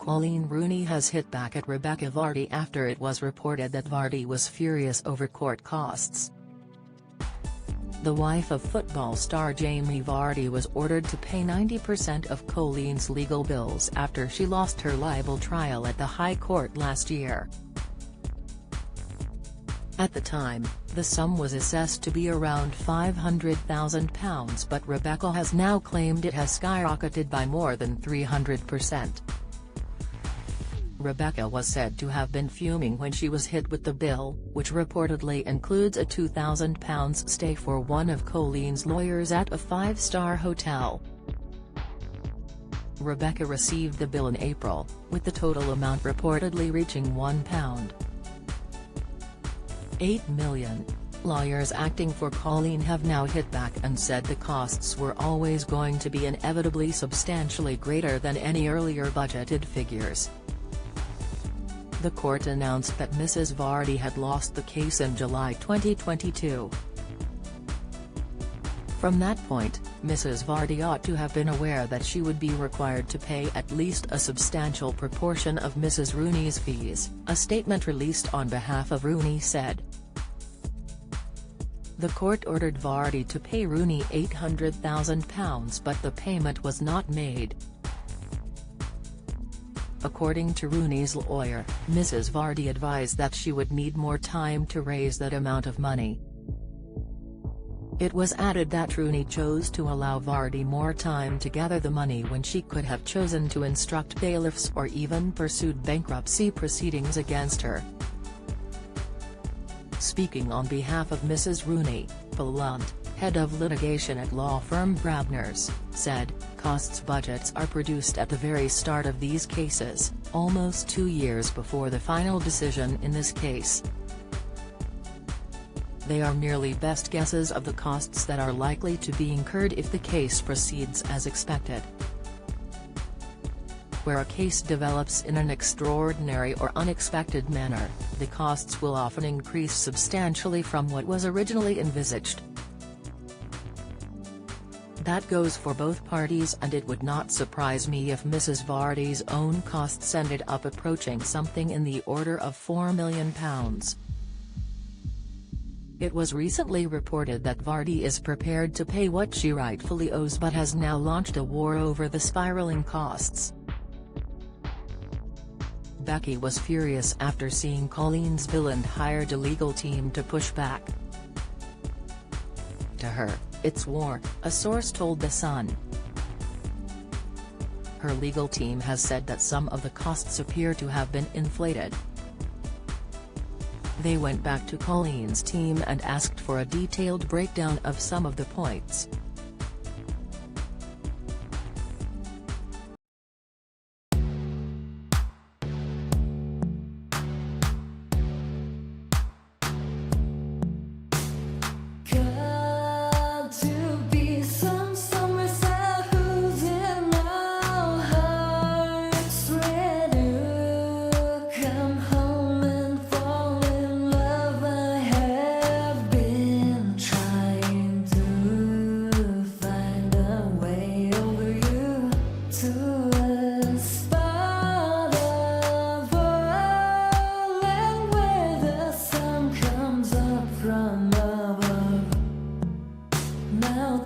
Coleen Rooney has hit back at Rebekah Vardy after it was reported that Vardy was furious over court costs. The wife of football star Jamie Vardy was ordered to pay 90% of Coleen's legal bills after she lost her libel trial at the High Court last year. At the time, the sum was assessed to be around £500,000, but Rebekah has now claimed it has skyrocketed by more than 300%. Rebekah was said to have been fuming when she was hit with the bill, which reportedly includes a £2,000 stay for one of Coleen's lawyers at a five-star hotel. Rebekah received the bill in April, with the total amount reportedly reaching £1.8 million. Lawyers acting for Coleen have now hit back and said the costs were always going to be inevitably substantially greater than any earlier budgeted figures. The court announced that Mrs. Vardy had lost the case in July 2022. From that point, Mrs. Vardy ought to have been aware that she would be required to pay at least a substantial proportion of Mrs. Rooney's fees, a statement released on behalf of Rooney said. The court ordered Vardy to pay Rooney £800,000, but the payment was not made. According to Rooney's lawyer, Mrs. Vardy advised that she would need more time to raise that amount of money. It was added that Rooney chose to allow Vardy more time to gather the money when she could have chosen to instruct bailiffs or even pursued bankruptcy proceedings against her. Speaking on behalf of Mrs. Rooney, Paul Lunt, head of litigation at law firm Brabners, said, "Costs budgets are produced at the very start of these cases, almost 2 years before the final decision in this case. They are merely best guesses of the costs that are likely to be incurred if the case proceeds as expected. Where a case develops in an extraordinary or unexpected manner, the costs will often increase substantially from what was originally envisaged. That goes for both parties, and it would not surprise me if Mrs. Vardy's own costs ended up approaching something in the order of £4 million. It was recently reported that Vardy is prepared to pay what she rightfully owes but has now launched a war over the spiraling costs. Becky was furious after seeing Coleen's bill and hired a legal team to push back. To her, "It's war," a source told The Sun. Her legal team has said that some of the costs appear to have been inflated. They went back to Coleen's team and asked for a detailed breakdown of some of the points. Now